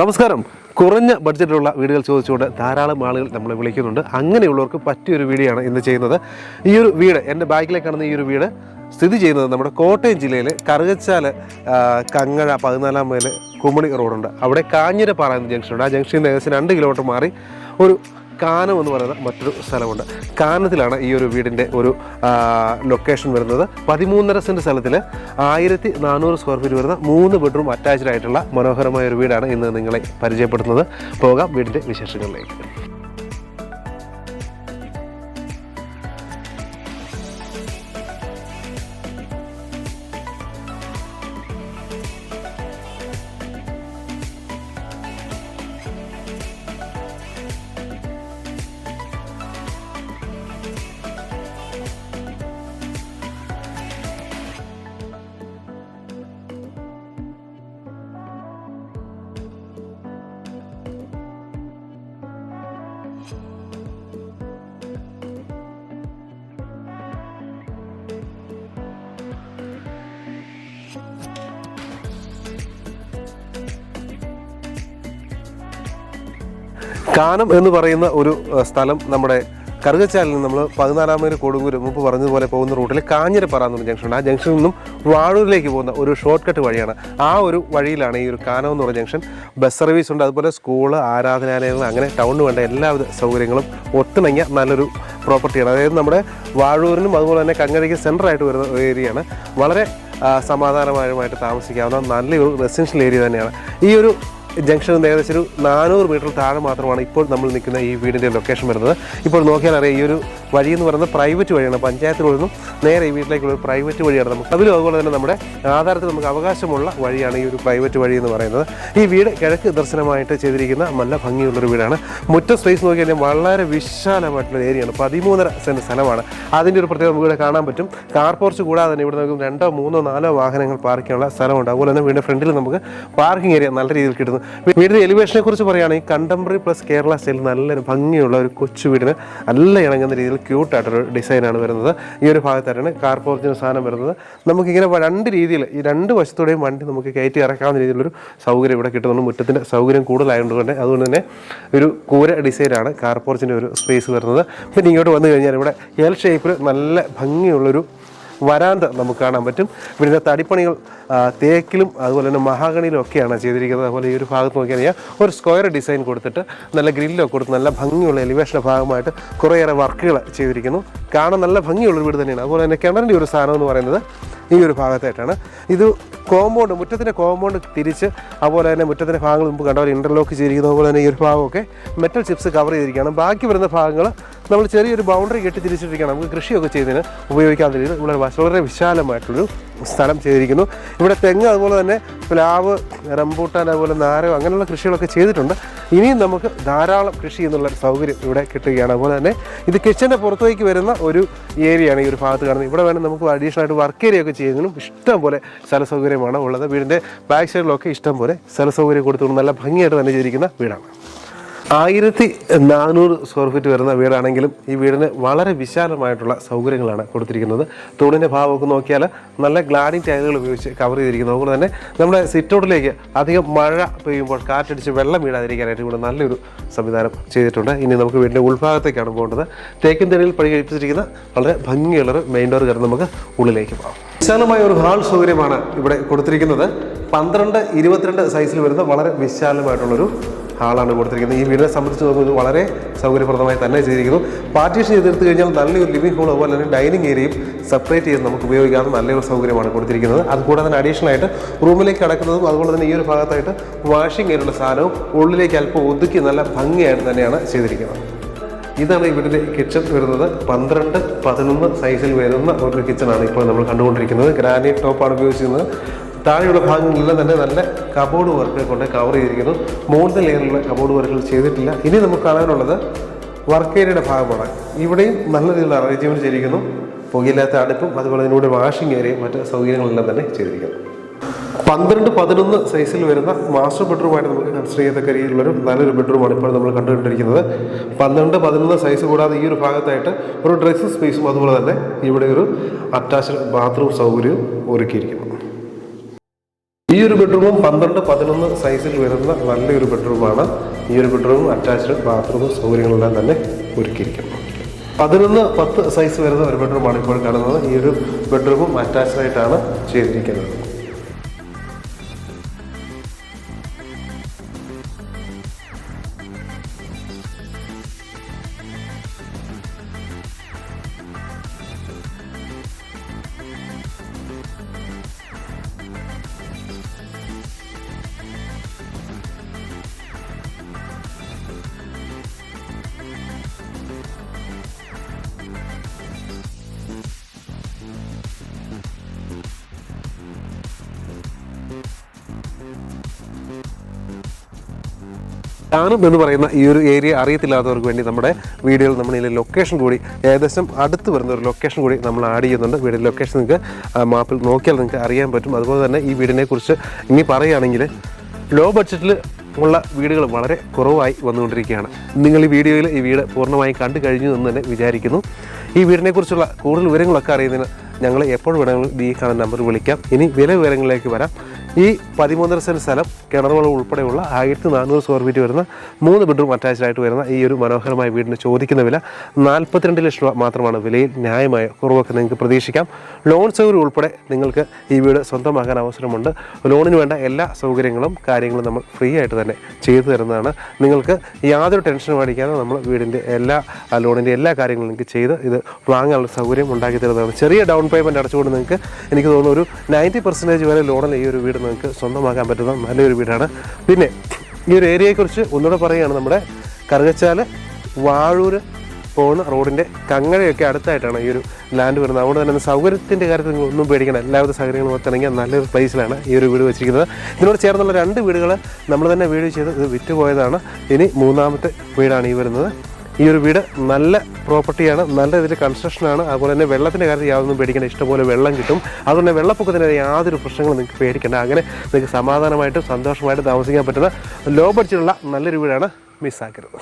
നമസ്കാരം. കുറഞ്ഞ ബഡ്ജറ്റിലുള്ള വീടുകൾ ചോദിച്ചുകൊണ്ട് ധാരാളം ആളുകൾ നമ്മളെ വിളിക്കുന്നുണ്ട്. അങ്ങനെയുള്ളവർക്ക് പറ്റിയൊരു വീഡിയോ ആണ് ഇന്ന് ചെയ്യുന്നത്. ഈ ഒരു വീട്, എൻ്റെ ബാക്കിലേക്ക് കാണുന്ന ഈ ഒരു വീട് സ്ഥിതി ചെയ്യുന്നത് നമ്മുടെ കോട്ടയം ജില്ലയിലെ കറുകച്ചാല് കങ്ങഴ 14 മൈൽ കുമളി റോഡുണ്ട്. അവിടെ കാഞ്ഞിരപ്പാറ എന്ന ജംഗ്ഷനുണ്ട്. ആ ജംഗ്ഷനിൽ നിന്ന് ഏകദേശം 2 കിലോമീറ്റർ മാറി ഒരു കാനം എന്ന് പറയുന്ന മറ്റൊരു സ്ഥലമുണ്ട്. കാനത്തിലാണ് ഈ ഒരു വീടിൻ്റെ ഒരു ലൊക്കേഷൻ വരുന്നത്. 13.5 സെൻറ്റ് സ്ഥലത്തിൽ 1400 സ്ക്വയർ ഫീറ്റ് വരുന്ന 3 ബെഡ്റൂം അറ്റാച്ച്ഡ് ആയിട്ടുള്ള മനോഹരമായ ഒരു വീടാണ് ഇന്ന് നിങ്ങളെ പരിചയപ്പെടുത്തുന്നത്. പോകാം വീടിൻ്റെ വിശേഷങ്ങളിലേക്ക്. കാനം എന്ന് പറയുന്ന ഒരു സ്ഥലം നമ്മുടെ കറുകച്ചാലിൽ നിന്ന് നമ്മൾ 14 മൈൽ കൊടുങ്ങൂർ മുമ്പ് പറഞ്ഞതുപോലെ പോകുന്ന റൂട്ടിൽ കാഞ്ഞിരപ്പാറ എന്നൊരു ജംഗ്ഷനുണ്ട്. ആ ജംഗ്ഷനിൽ നിന്നും വാഴൂരിലേക്ക് പോകുന്ന ഒരു ഷോർട്ട് കട്ട് വഴിയാണ്. ആ ഒരു വഴിയിലാണ് ഈ ഒരു കാനം എന്ന് പറയുന്ന ജംഗ്ഷൻ. ബസ് സർവീസ് ഉണ്ട്, അതുപോലെ സ്കൂള്, ആരാധനാലയങ്ങൾ, അങ്ങനെ ടൗണിന് വേണ്ട എല്ലാവിധ സൗകര്യങ്ങളും ഒത്തിണങ്ങിയ നല്ലൊരു പ്രോപ്പർട്ടിയാണ്. അതായത് നമ്മുടെ വാഴൂരിനും അതുപോലെ തന്നെ കങ്ങഴയ്ക്ക് സെൻറ്ററായിട്ട് വരുന്ന ഒരു ഏരിയയാണ്. വളരെ സമാധാനപരമായിട്ട് താമസിക്കാവുന്ന നല്ലൊരു റെസിഡൻഷ്യൽ ഏരിയ തന്നെയാണ്. ഈ ഒരു ജംഗ്ഷനിൽ നിന്ന് ഏകദേശം ഒരു 400 മീറ്റർ താഴെ മാത്രമാണ് ഇപ്പോൾ നമ്മൾ നിൽക്കുന്ന ഈ വീടിൻ്റെ ലൊക്കേഷൻ വരുന്നത്. ഇപ്പോൾ നോക്കിയാൽ അറിയാം, ഈ ഒരു വഴി എന്ന് പറയുന്നത് പ്രൈവറ്റ് വഴിയാണ്. പഞ്ചായത്തിൽ നിന്നും നേരെ ഈ വീട്ടിലേക്കുള്ള ഒരു പ്രൈവറ്റ് വഴിയാണ്. നമുക്ക് അതിലും അതുപോലെ തന്നെ നമ്മുടെ ആധാരത്തിൽ നമുക്ക് അവകാശമുള്ള വഴിയാണ് ഈ ഒരു പ്രൈവറ്റ് വഴി എന്ന് പറയുന്നത്. ഈ വീട് കിഴക്ക് ദർശനമായിട്ട് ചെയ്തിരിക്കുന്ന നല്ല ഭംഗിയുള്ളൊരു വീടാണ്. മുറ്റ സ്പേസ് നോക്കി കഴിഞ്ഞാൽ വളരെ വിശാലമായിട്ടുള്ള ഏരിയയാണ്. 13.5 സെൻറ്റ് സ്ഥലമാണ്. അതിൻ്റെ ഒരു പ്രത്യേകത നമുക്ക് ഇവിടെ കാണാൻ പറ്റും. കാർ പോർച്ച് കൂടാതെ തന്നെ ഇവിടെ നമുക്ക് 2, 3, 4 വാഹനങ്ങൾ പാർക്ക് ചെയ്യാനുള്ള സ്ഥലമുണ്ട്. അതുപോലെ തന്നെ വീടിൻ്റെ ഫ്രണ്ടിൽ നമുക്ക് പാർക്കിംഗ് ഏരിയ നല്ല രീതിയിൽ കിട്ടുന്നു. വീടിൻ്റെ എലിവേഷനെ കുറിച്ച് പറയുകയാണെങ്കിൽ കണ്ടംപററി പ്ലസ് കേരള സ്റ്റൈൽ നല്ലൊരു ഭംഗിയുള്ള ഒരു കൊച്ചു വീടിന് നല്ല ഇണങ്ങുന്ന രീതിയിൽ ക്യൂട്ടായിട്ടൊരു ഡിസൈനാണ് വരുന്നത്. ഈ ഒരു ഭാഗത്തായിട്ടാണ് കാർ പോർച്ചിന് സാധനം വരുന്നത്. നമുക്കിങ്ങനെ 2 രീതിയിൽ ഈ 2 വശത്തോടെയും വണ്ടി നമുക്ക് കയറ്റി ഇറക്കാവുന്ന രീതിയിലൊരു സൗകര്യം ഇവിടെ കിട്ടുന്നുണ്ട്. മുറ്റത്തിൻ്റെ സൗകര്യം കൂടുതലായതുകൊണ്ട് തന്നെ അതുകൊണ്ട് തന്നെ ഒരു കൂര ഡിസൈനാണ് കാർ പോർച്ചിൻ്റെ ഒരു സ്പേസ് വരുന്നത്. പിന്നെ ഇങ്ങോട്ട് വന്നു കഴിഞ്ഞാൽ ഇവിടെ എൽ ഷേപ്പിൽ നല്ല ഭംഗിയുള്ളൊരു വരാന്ത നമുക്ക് കാണാൻ പറ്റും. പിന്നെ തടിപ്പണികൾ തേക്കിലും അതുപോലെ തന്നെ മഹാഗണിയിലും ഒക്കെയാണ് ചെയ്തിരിക്കുന്നത്. അതുപോലെ ഈ ഒരു ഭാഗത്ത് നോക്കിയാൽ ഒരു സ്ക്വയർ ഡിസൈൻ കൊടുത്തിട്ട് നല്ല ഗ്രില്ലൊക്കെ കൊടുത്ത് നല്ല ഭംഗിയുള്ള എലിവേഷൻ്റെ ഭാഗമായിട്ട് കുറേയേറെ വർക്കുകൾ ചെയ്തിരിക്കുന്നു. കാണാൻ നല്ല ഭംഗിയുള്ളൊരു വീട് തന്നെയാണ്. അതുപോലെ തന്നെ കിണറിൻ്റെ ഒരു സാധനം എന്ന് പറയുന്നത് ഈ ഒരു ഭാഗത്തായിട്ടാണ്. ഇത് കോമ്പൗണ്ട്, മുറ്റത്തിൻ്റെ കോമ്പൗണ്ട് തിരിച്ച് അതുപോലെ തന്നെ മുറ്റത്തിൻ്റെ ഭാഗങ്ങൾ മുമ്പ് കണ്ടവർ ഇൻ്റർലോക്ക് ചെയ്തിരിക്കുന്നത്. അതുപോലെ തന്നെ ഈ ഒരു ഭാഗമൊക്കെ മെറ്റൽ ചിപ്സ് കവർ ചെയ്തിരിക്കുകയാണ്. ബാക്കി വരുന്ന ഭാഗങ്ങൾ നമ്മൾ ചെറിയൊരു ബൗണ്ടറി കെട്ടി തിരിച്ചിട്ടിരിക്കുകയാണ്. നമുക്ക് കൃഷിയൊക്കെ ചെയ്തതിന് ഉപയോഗിക്കാവുന്ന രീതിയിൽ വളരെ വിശാലമായിട്ടുള്ളൊരു സ്ഥലം ചെയ്തിരിക്കുന്നു. ഇവിടെ തെങ്ങ്, അതുപോലെ തന്നെ പ്ലാവ്, റംബൂട്ടാൻ, അതുപോലെ നാരകം, അങ്ങനെയുള്ള കൃഷികളൊക്കെ ചെയ്തിട്ടുണ്ട്. ഇനിയും നമുക്ക് ധാരാളം കൃഷി എന്നുള്ള സൗകര്യം ഇവിടെ കിട്ടുകയാണ്. അതുപോലെ തന്നെ ഇത് കിച്ചൻ്റെ പുറത്തേക്ക് വരുന്ന ഒരു ഏരിയയാണ് ഈ ഒരു ഭാഗത്ത് കാണുന്നത്. ഇവിടെ വേണം നമുക്ക് അഡീഷണൽ ആയിട്ട് വർക്ക് ഏരിയ ഒക്കെ ചെയ്യുന്നതിനും ഇഷ്ടം പോലെ സ്ഥല സൗകര്യമാണ് ഉള്ളത്. വീടിൻ്റെ ബാക്ക് സൈഡിലൊക്കെ ഇഷ്ടം പോലെ സ്ഥല സൗകര്യം കൊടുത്തുകൊണ്ട് നല്ല ഭംഗിയായിട്ട് തന്നെ ചെയ്തിരിക്കുന്ന വീടാണ്. 1400 സ്ക്വയർ ഫീറ്റ് വരുന്ന വീടാണെങ്കിലും ഈ വീടിന് വളരെ വിശാലമായിട്ടുള്ള സൗകര്യങ്ങളാണ് കൊടുത്തിരിക്കുന്നത്. തൂണിൻ്റെ ഭാഗമൊക്കെ നോക്കിയാൽ നല്ല ഗ്ലാഡിങ് ടൈലുകൾ ഉപയോഗിച്ച് കവർ ചെയ്തിരിക്കുന്നു. അതുകൊണ്ട് തന്നെ നമ്മുടെ സിറ്റൗട്ടിലേക്ക് അധികം മഴ പെയ്യുമ്പോൾ കാറ്റടിച്ച് വെള്ളം വീഴാതിരിക്കാനായിട്ട് ഇവിടെ നല്ലൊരു സംവിധാനം ചെയ്തിട്ടുണ്ട്. ഇനി നമുക്ക് വീടിൻ്റെ ഉൾഭാഗത്തേക്കാണ് പോകേണ്ടത്. തേക്കിൻ തടിയിൽ പണി കഴിപ്പിച്ചിരിക്കുന്ന വളരെ ഭംഗിയുള്ളൊരു മെയിൻ ഡോർ കയറി നമുക്ക് ഉള്ളിലേക്ക് പോകാം. വിശാലമായ ഒരു ഹാൾ സൗകര്യമാണ് ഇവിടെ കൊടുത്തിരിക്കുന്നത്. 12, 22 സൈസിൽ വരുന്ന വളരെ വിശാലമായിട്ടുള്ളൊരു ഹാളാണ് കൊടുത്തിരിക്കുന്നത്. ഈ വീടിനെ സംബന്ധിച്ച് നോക്കുന്നത് വളരെ സൗകര്യപ്രദമായി തന്നെ ചെയ്തിരിക്കുന്നു. പാർട്ടീഷൻ ചെയ്തെടുത്തു കഴിഞ്ഞാൽ നല്ലൊരു ലിവിംഗ് ഹോൾ, അതുപോലെ തന്നെ ഡൈനിങ് ഏരിയയും സെപ്പറേറ്റ് ചെയ്ത് നമുക്ക് ഉപയോഗിക്കാവുന്ന നല്ലൊരു സൗകര്യമാണ് കൊടുത്തിരിക്കുന്നത്. അതുകൂടാതെ തന്നെ അഡീഷണൽ ആയിട്ട് റൂമിലേക്ക് കടക്കുന്നതും അതുപോലെ തന്നെ ഈ ഒരു ഭാഗത്തായിട്ട് വാഷിംഗ് ഏരിയയുള്ള സാധനവും ഉള്ളിലേക്ക് അല്പം ഒതുക്കി നല്ല ഭംഗിയായിട്ട് തന്നെയാണ് ചെയ്തിരിക്കുന്നത്. ഇതാണ് ഇവിടുത്തെ കിച്ചൺ വരുന്നത്. 12, 11 സൈസിൽ വരുന്ന ഒരു കിച്ചണാണ് ഇപ്പോൾ നമ്മൾ കണ്ടുകൊണ്ടിരിക്കുന്നത്. ഗ്രാനൈറ്റ് ടോപ്പാണ് ഉപയോഗിച്ചിരുന്നത്. താഴെയുള്ള ഭാഗങ്ങളെല്ലാം തന്നെ നല്ല കബോർഡ് വർക്ക് കൊണ്ട് കവർ ചെയ്തിരിക്കുന്നു. മുകളിലത്തെ ലെയറിലുള്ള കബോർഡ് വർക്കുകൾ ചെയ്തിട്ടില്ല. ഇനി നമുക്ക് കാണാനുള്ളത് വർക്ക് ഏരിയയുടെ ഭാഗമാണ്. ഇവിടെയും നല്ല രീതിയിലുള്ള അറേഞ്ച്മെൻറ്റ് ചെയ്തിരിക്കുന്നു. പുകയില്ലാത്ത അടുപ്പും അതുപോലെ ഇതിലൂടെ വാഷിംഗ് ഏരിയയും മറ്റ് സൗകര്യങ്ങളെല്ലാം തന്നെ ചെയ്തിരിക്കുന്നു. 12, 11 സൈസിൽ വരുന്ന മാസ്റ്റർ ബെഡ്റൂമായിട്ട് നമുക്ക് കൺസിഡർ ചെയ്യത്തക്ക രീതിയിലുള്ളൊരു നല്ലൊരു ബെഡ്റൂമാണ് ഇപ്പോൾ നമ്മൾ കണ്ടുകൊണ്ടിരിക്കുന്നത്. 12, 11 സൈസ് കൂടാതെ ഈ ഒരു ഭാഗത്തായിട്ട് ഒരു ഡ്രസ്സിംഗ് സ്പേസും അതുപോലെ തന്നെ ഇവിടെ ഒരു അറ്റാച്ച്ഡ് ബാത്റൂം സൗകര്യവും ഒരുക്കിയിരിക്കുന്നു. ഈ ഒരു ബെഡ്റൂമും 12-11 സൈസിൽ വരുന്ന നല്ലൊരു ബെഡ്റൂമാണ്. ഈ ഒരു ബെഡ്റൂമും അറ്റാച്ച്ഡ് ബാത്റൂമും സൗകര്യങ്ങളെല്ലാം തന്നെ ഒരുക്കിയിരിക്കുന്നു. 11-10 സൈസ് വരുന്ന ഒരു ബെഡ്റൂമാണ് ഇപ്പോൾ കാണുന്നത്. ഈ ഒരു ബെഡ്റൂമും അറ്റാച്ച്ഡ് ആയിട്ടാണ് ചെയ്തിരിക്കുന്നത്. ാനം എന്ന് പറയുന്ന ഈ ഒരു ഏരിയ അറിയത്തില്ലാത്തവർക്ക് വേണ്ടി നമ്മുടെ വീഡിയോയിൽ നമ്മൾ ഇതിലെ ലൊക്കേഷൻ കൂടി ഏകദേശം അടുത്ത് വരുന്ന ഒരു ലൊക്കേഷൻ കൂടി നമ്മൾ ആഡ് ചെയ്യുന്നുണ്ട്. വീടിൻ്റെ ലൊക്കേഷൻ നിങ്ങൾക്ക് മാപ്പിൽ നോക്കിയാൽ നിങ്ങൾക്ക് അറിയാൻ പറ്റും. അതുപോലെ തന്നെ ഈ വീടിനെ കുറിച്ച് ഇനി പറയുകയാണെങ്കിൽ ലോ ബഡ്ജറ്റിൽ ഉള്ള വീടുകൾ വളരെ കുറവായി വന്നുകൊണ്ടിരിക്കുകയാണ്. നിങ്ങൾ ഈ വീഡിയോയിൽ ഈ വീട് പൂർണ്ണമായി കണ്ടു കഴിഞ്ഞു എന്ന് തന്നെ വിചാരിക്കുന്നു. ഈ വീടിനെക്കുറിച്ചുള്ള കൂടുതൽ വിവരങ്ങളൊക്കെ അറിയുന്നതിന് ഞങ്ങൾ എപ്പോൾ വേണമെങ്കിലും ഈ കാണുന്ന നമ്പർ വിളിക്കാം. ഇനി വിവരങ്ങളിലേക്ക് വരാം. ഈ 13 സെൻറ്റ് സ്ഥലം കിണറുകളും ഉൾപ്പെടെയുള്ള 1400 സ്ക്വയർ ഫീറ്റ് വരുന്ന 3 ബെഡ്റൂം അറ്റാച്ച്ഡ് ആയിട്ട് വരുന്ന ഈ ഒരു മനോഹരമായ വീടിന് ചോദിക്കുന്ന വില 42 ലക്ഷം രൂപ മാത്രമാണ്. വിലയിൽ ന്യായമായ കുറവൊക്കെ നിങ്ങൾക്ക് പ്രതീക്ഷിക്കാം. ലോൺ സൗകര്യം ഉൾപ്പെടെ നിങ്ങൾക്ക് ഈ വീട് സ്വന്തമാക്കാൻ അവസരമുണ്ട്. ലോണിന് വേണ്ട എല്ലാ സൗകര്യങ്ങളും കാര്യങ്ങളും നമ്മൾ ഫ്രീ ആയിട്ട് തന്നെ ചെയ്തു തരുന്നതാണ്. നിങ്ങൾക്ക് യാതൊരു ടെൻഷനും അടിക്കാതെ നമ്മൾ വീടിൻ്റെ ലോണിൻ്റെ എല്ലാ കാര്യങ്ങളും നിങ്ങൾക്ക് ചെയ്ത് ഇത് വാങ്ങാനുള്ള സൗകര്യം ഉണ്ടാക്കി തരുന്നതാണ്. ചെറിയ ഡൗൺ പേയ്മെൻറ്റ് അടച്ചുകൊണ്ട് നിങ്ങൾക്ക് എനിക്ക് തോന്നുന്നു ഒരു 90% വരെ ലോണിൽ ഈ ഒരു വീട് നിങ്ങൾക്ക് സ്വന്തമാക്കാൻ പറ്റുന്ന നല്ലൊരു വീടാണ്. പിന്നെ ഈ ഒരു ഏരിയയെക്കുറിച്ച് ഒന്നുകൂടെ പറയുകയാണ്. നമ്മുടെ കറുകച്ചാൽ വാഴൂർ പോകുന്ന റോഡിൻ്റെ കങ്ങഴയൊക്കെ അടുത്തായിട്ടാണ് ഈ ഒരു ലാൻഡ് വരുന്നത്. അതുകൊണ്ട് തന്നെ സൗകര്യത്തിൻ്റെ കാര്യത്തിൽ നിങ്ങൾ ഒന്നും പേടിക്കണം. എല്ലാവിധ സൗകര്യങ്ങളും ഒത്തിണങ്ങിയ നല്ലൊരു പ്ലേസിലാണ് ഈ ഒരു വീട് വെച്ചിരിക്കുന്നത്. ഇതിനോട് ചേർന്നുള്ള 2 വീടുകൾ നമ്മൾ തന്നെ വീഡിയോ ചെയ്ത് ഇത് വിറ്റുപോയതാണ്. ഇനി 3ാമത്തെ വീടാണ് ഈ വരുന്നത്. ഈ ഒരു വീട് നല്ല പ്രോപ്പർട്ടിയാണ്, നല്ല രീതിയിൽ കൺസ്ട്രക്ഷനാണ്. അതുപോലെ തന്നെ വെള്ളത്തിൻ്റെ കാര്യത്തിൽ യാതൊന്നും പേടിക്കേണ്ട, ഇഷ്ടംപോലെ വെള്ളം കിട്ടും. അതുകൊണ്ട് തന്നെ വെള്ളപ്പൊക്കത്തിന് യാതൊരു പ്രശ്നങ്ങളും നിങ്ങൾക്ക് പേടിക്കേണ്ട. അങ്ങനെ നിങ്ങൾക്ക് സമാധാനമായിട്ടും സന്തോഷമായിട്ട് താമസിക്കാൻ പറ്റുന്ന ലോ ബഡ്ജറ്റുള്ള നല്ലൊരു വീടാണ്. മിസ്സാക്കരുത്.